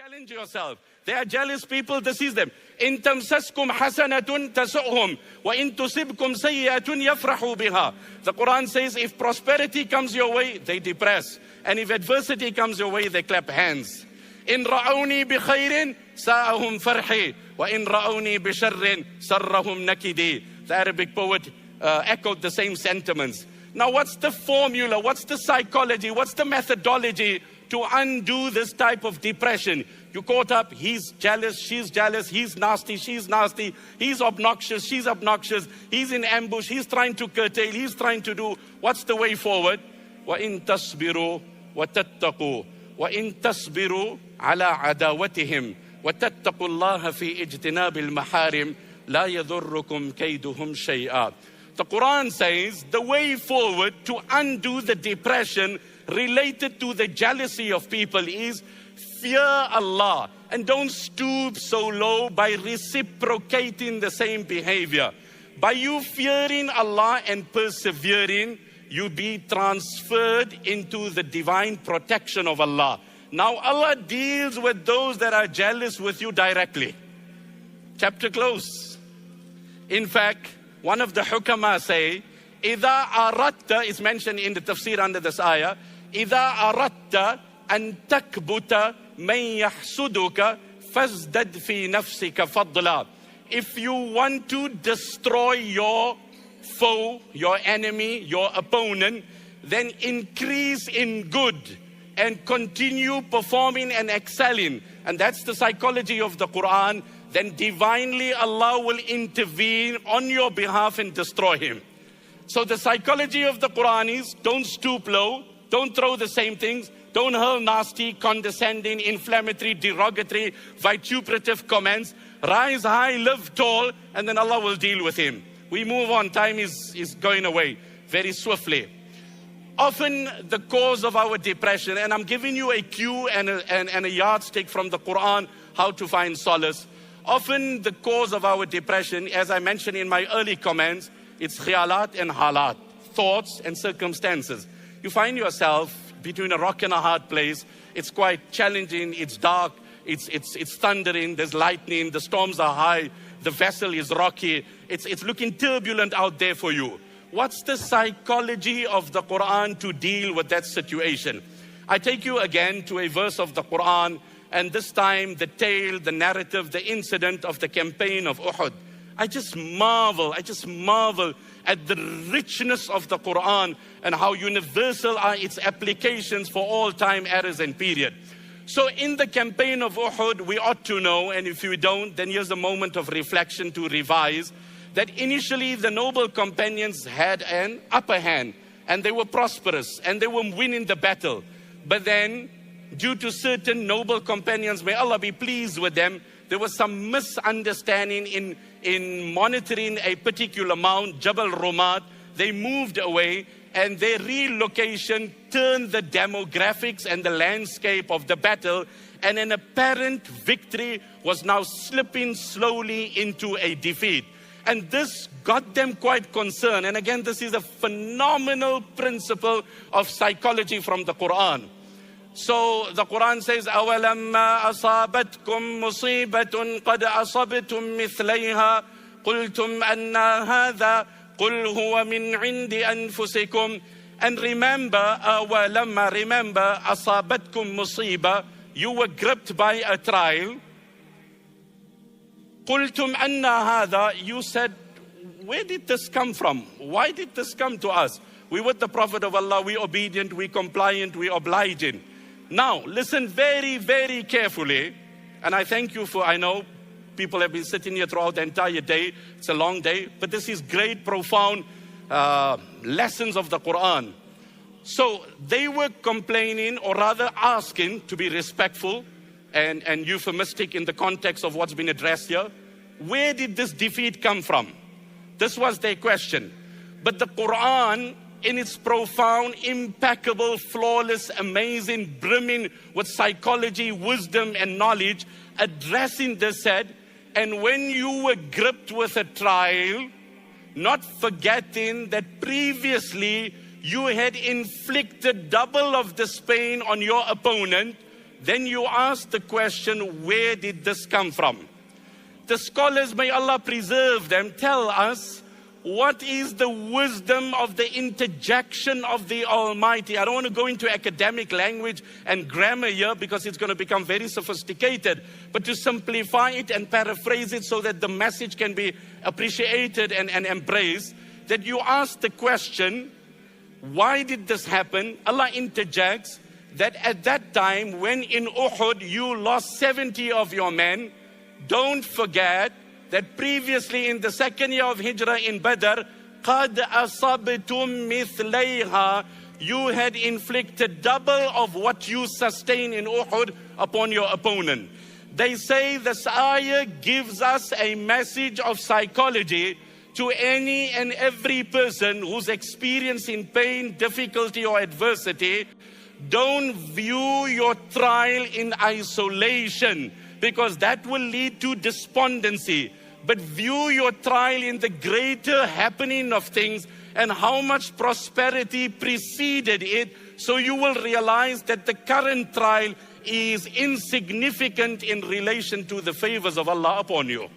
Challenge yourself. They are jealous people, this is them. إِن تَمْسَسْكُمْ حَسَنَةٌ تَسُؤْهُمْ وَإِن تُصِبْكُمْ سَيِّئَةٌ يَفْرَحُوا بِهَا. The Quran says if prosperity comes your way, they depress. And if adversity comes your way, they clap hands. إِن رَأَوْنِي بِخَيْرٍ سَاءَهُمْ فَرْحِي وَإِن رَأَوْنِي بِشَرٍ سَرَّهُمْ نَكِدِي. The Arabic poet echoed the same sentiments. Now what's the formula, what's the psychology, what's the methodology to undo this type of depression? You caught up, he's jealous, she's jealous, he's nasty, she's nasty, he's obnoxious, she's obnoxious, he's in ambush, he's trying to curtail, he's trying to do. What's the way forward? وَإِن تَصْبِرُوا وَتَتَّقُوا وَإِن تَصْبِرُوا عَلَى عَدَاوَتِهِمْ وَتَتَّقُوا اللَّهَ فِي اجْتِنَابِ الْمَحَارِمِ لَا يَضُرُّكُمْ كَيْدُهُمْ شَيْئًا. The Quran says the way forward to undo the depression related to the jealousy of people is fear Allah and don't stoop so low by reciprocating the same behavior. By you fearing Allah and persevering, you be transferred into the divine protection of Allah. Now Allah deals with those that are jealous with you directly. Chapter close. In fact, one of the hukama say, إِذَا أَرَدْتَ, is mentioned in the tafsir under this ayah, إِذَا أَرَدْتَ أَن تَكْبُتَ مَن يَحْسُدُكَ فَازْدَدْ فِي نَفْسِكَ فَضْلًا. If you want to destroy your foe, your enemy, your opponent, then increase in good and continue performing and excelling. And that's the psychology of the Quran. Then divinely Allah will intervene on your behalf and destroy him. So the psychology of the Quran is don't stoop low, don't throw the same things, don't hurl nasty, condescending, inflammatory, derogatory, vituperative comments. Rise high, live tall, and then Allah will deal with him. We move on, time is going away very swiftly. Often the cause of our depression, and I'm giving you a cue and a yardstick from the Quran how to find solace. Often the cause of our depression, as I mentioned in my early comments, it's khiyalat and halat, thoughts and circumstances. You find yourself between a rock and a hard place. It's quite challenging, it's dark, it's thundering, there's lightning, the storms are high, the vessel is rocky, it's looking turbulent out there for you. What's the psychology of the Quran to deal with that situation? I take you again to a verse of the Quran, and this time the tale, the narrative, the incident of the campaign of Uhud. I just marvel at the richness of the Quran and how universal are its applications for all time, eras and period. So in the campaign of Uhud, we ought to know, and if you don't, then here's a moment of reflection to revise, that initially the noble companions had an upper hand and they were prosperous and they were winning the battle. But then, due to certain noble companions, may Allah be pleased with them, there was some misunderstanding in monitoring a particular mount, Jabal Rumat. They moved away and their relocation turned the demographics and the landscape of the battle, and an apparent victory was now slipping slowly into a defeat. And this got them quite concerned. And again, this is a phenomenal principle of psychology from the Quran. So the Quran says, أَوَلَمَّا أَصَابَتْكُمْ مُصِيبَةٌ قَدْ أَصَبْتُمْ مِثْلَيْهَا قُلْتُمْ أَنَّا هَذَا قُلْ هُوَ مِنْ عِنْدِ أَنفُسِكُمْ. And remember, أَوَلَمَّا, remember, أَصَابَتْكُمْ مُصِيبَةٌ, you were gripped by a trial. قُلْتُمْ أَنَّا هَذَا, you said, where did this come from? Why did this come to us? We with the Prophet of Allah, we obedient, we compliant, we obliging. Now, listen very, very carefully. And I thank you for, I know people have been sitting here throughout the entire day. It's a long day, but this is great, profound lessons of the Quran. So they were complaining, or rather asking, to be respectful and euphemistic in the context of what's been addressed here. Where did this defeat come from? This was their question. But the Quran, in its profound, impeccable, flawless, amazing, brimming with psychology, wisdom and knowledge, addressing this said, and when you were gripped with a trial, not forgetting that previously you had inflicted double of this pain on your opponent, then you ask the question, where did this come from? The scholars, may Allah preserve them, tell us what is the wisdom of the interjection of the Almighty. I don't want to go into academic language and grammar here because it's going to become very sophisticated. But to simplify it and paraphrase it so that the message can be appreciated and embraced, that you ask the question, why did this happen? Allah interjects that at that time when in Uhud you lost 70 of your men, don't forget that previously in the second year of Hijrah in Badr, قَدْ أَصَبْتُمْ مِثْلَيْهَا, you had inflicted double of what you sustained in Uhud upon your opponent. They say this ayah gives us a message of psychology to any and every person who's experiencing pain, difficulty or adversity. Don't view your trial in isolation, because that will lead to despondency. But view your trial in the greater happening of things and how much prosperity preceded it, so you will realize that the current trial is insignificant in relation to the favors of Allah upon you.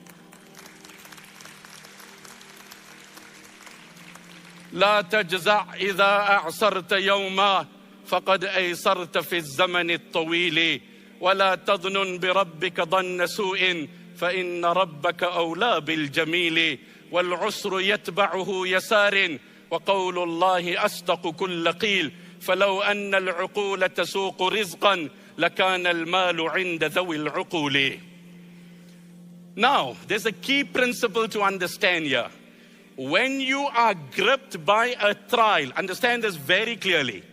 لا تجزع إذا أعسرت يوما فقد أيسرت في الزمن الطويل ولا تظن بربك ظن سوء فإن ربك أولى بالجميل والعسر يتبعه يسار وقول الله أصدق كل قيل فلو أن العقول تسوق رزقا لكان المال عند ذوي العقول. Now, there's a key principle to understand here. When you are gripped by a trial, understand this very clearly,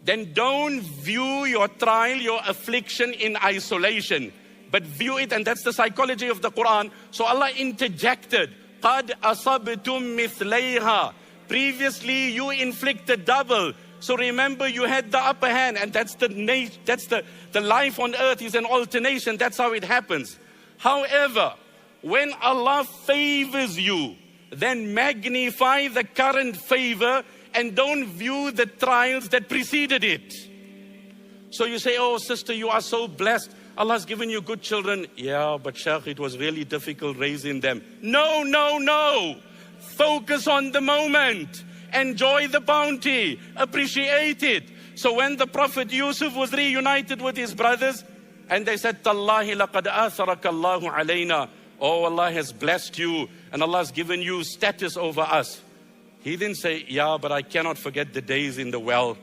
then don't view your trial, your affliction in isolation, but view it, and that's the psychology of the Quran. So Allah interjected, قَدْ أَصَبْتُمْ مِثْلَيْهَا. Previously you inflicted double. So remember, you had the upper hand, and that's the life on earth is an alternation. That's how it happens. However, when Allah favors you, then magnify the current favor and don't view the trials that preceded it. So you say, oh sister, you are so blessed. Allah's given you good children. Yeah, but Shaykh, it was really difficult raising them. No, no, no. Focus on the moment. Enjoy the bounty. Appreciate it. So when the Prophet Yusuf was reunited with his brothers, and they said, Tallahi laqad atharaka Allahu alayna. Oh, Allah has blessed you and Allah has given you status over us. He didn't say, yeah, but I cannot forget the days in the well.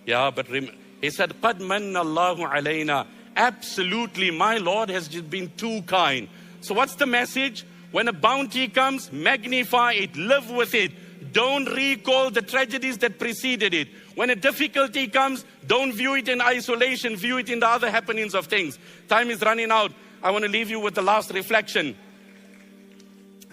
Yeah, but he said, قَدْ مَنَّ اللَّهُ عَلَيْنَا. Absolutely, my Lord has just been too kind. So what's the message? When a bounty comes, magnify it, live with it. Don't recall the tragedies that preceded it. When a difficulty comes, don't view it in isolation, view it in the other happenings of things. Time is running out. I want to leave you with the last reflection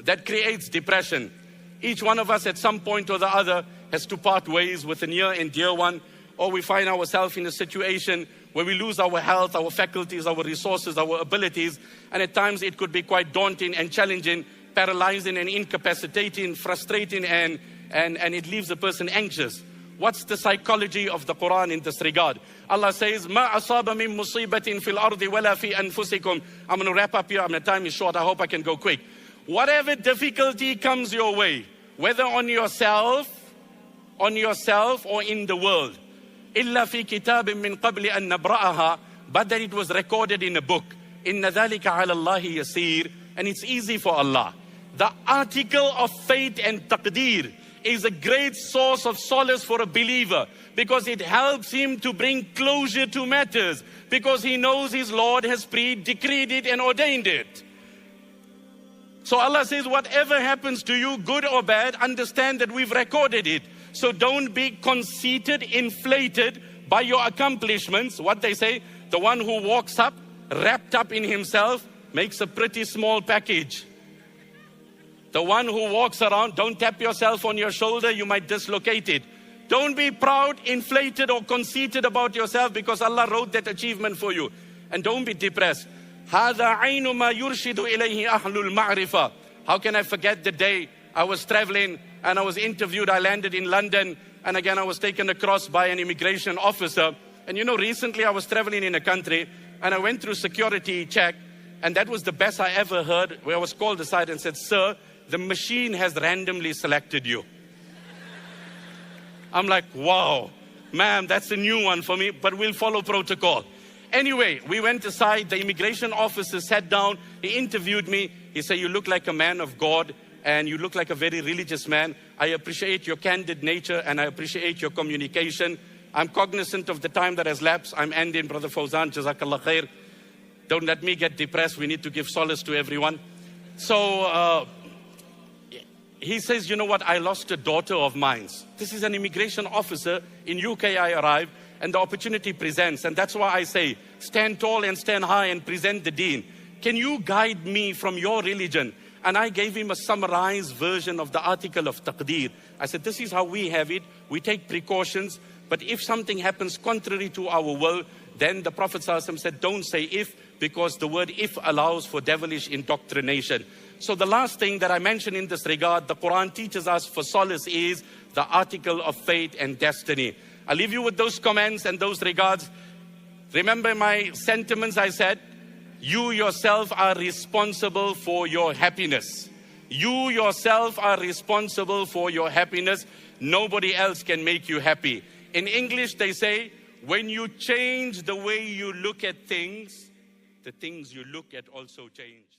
that creates depression. Each one of us at some point or the other has to part ways with a near and dear one, or we find ourselves in a situation where we lose our health, our faculties, our resources, our abilities, and at times it could be quite daunting and challenging, paralyzing and incapacitating, frustrating, and it leaves a person anxious. What's the psychology of the Quran in this regard? Allah says, مَا أَصَابَ مِن مُصِيبَةٍ فِي الْأَرْضِ وَلَا فِي أَنفُسِكُمْ. I'm going to wrap up here. My time is short. I hope I can go quick. Whatever difficulty comes your way, whether on yourself or in the world, إِلَّا فِي كِتَابٍ مِّن قَبْلِ أَن نَبْرَأَهَا, but that it was recorded in a book. إِنَّ ذَلِكَ عَلَى اللَّهِ يَسِيرٌ, and it's easy for Allah. The article of fate and taqdeer is a great source of solace for a believer, because it helps him to bring closure to matters, because he knows his Lord has decreed it and ordained it. So Allah says, whatever happens to you, good or bad, understand that we've recorded it. So don't be conceited, inflated by your accomplishments. What they say, the one who walks up, wrapped up in himself, makes a pretty small package. The one who walks around, don't tap yourself on your shoulder, you might dislocate it. Don't be proud, inflated or conceited about yourself, because Allah wrote that achievement for you. And don't be depressed. هَذَا عَيْنُ مَا يُرْشِدُ إِلَيْهِ أَهْلُ الْمَعْرِفَةِ. How can I forget the day I was traveling and I was interviewed. I landed in London, and again I was taken across by an immigration officer, And you know, recently I was traveling in a country and I went through security check, and that was the best I ever heard, where I was called aside and said, "Sir, the machine has randomly selected you." I'm like, wow, ma'am, that's a new one for me, but we'll follow protocol. Anyway, we went aside, the immigration officer sat down, he interviewed me. He said, "You look like a man of God and you look like a very religious man. I appreciate your candid nature and I appreciate your communication. I'm cognizant of the time that has lapsed. I'm ending, Brother Fawzan, Jazakallah khair. Don't let me get depressed. We need to give solace to everyone." So he says, "You know what? I lost a daughter of mine." This is an immigration officer. In UK I arrived and the opportunity presents. And that's why I say, stand tall and stand high and present the deen. Can you guide me from your religion? And I gave him a summarized version of the article of taqdeer. I said, this is how we have it. We take precautions. But if something happens contrary to our will, then the Prophet ﷺ said, don't say if, because the word if allows for devilish indoctrination. So the last thing that I mentioned in this regard, the Quran teaches us for solace is the article of fate and destiny. I leave you with those comments and those regards. Remember my sentiments. I said, you yourself are responsible for your happiness. You yourself are responsible for your happiness. Nobody else can make you happy. In English, they say, when you change the way you look at things, the things you look at also change.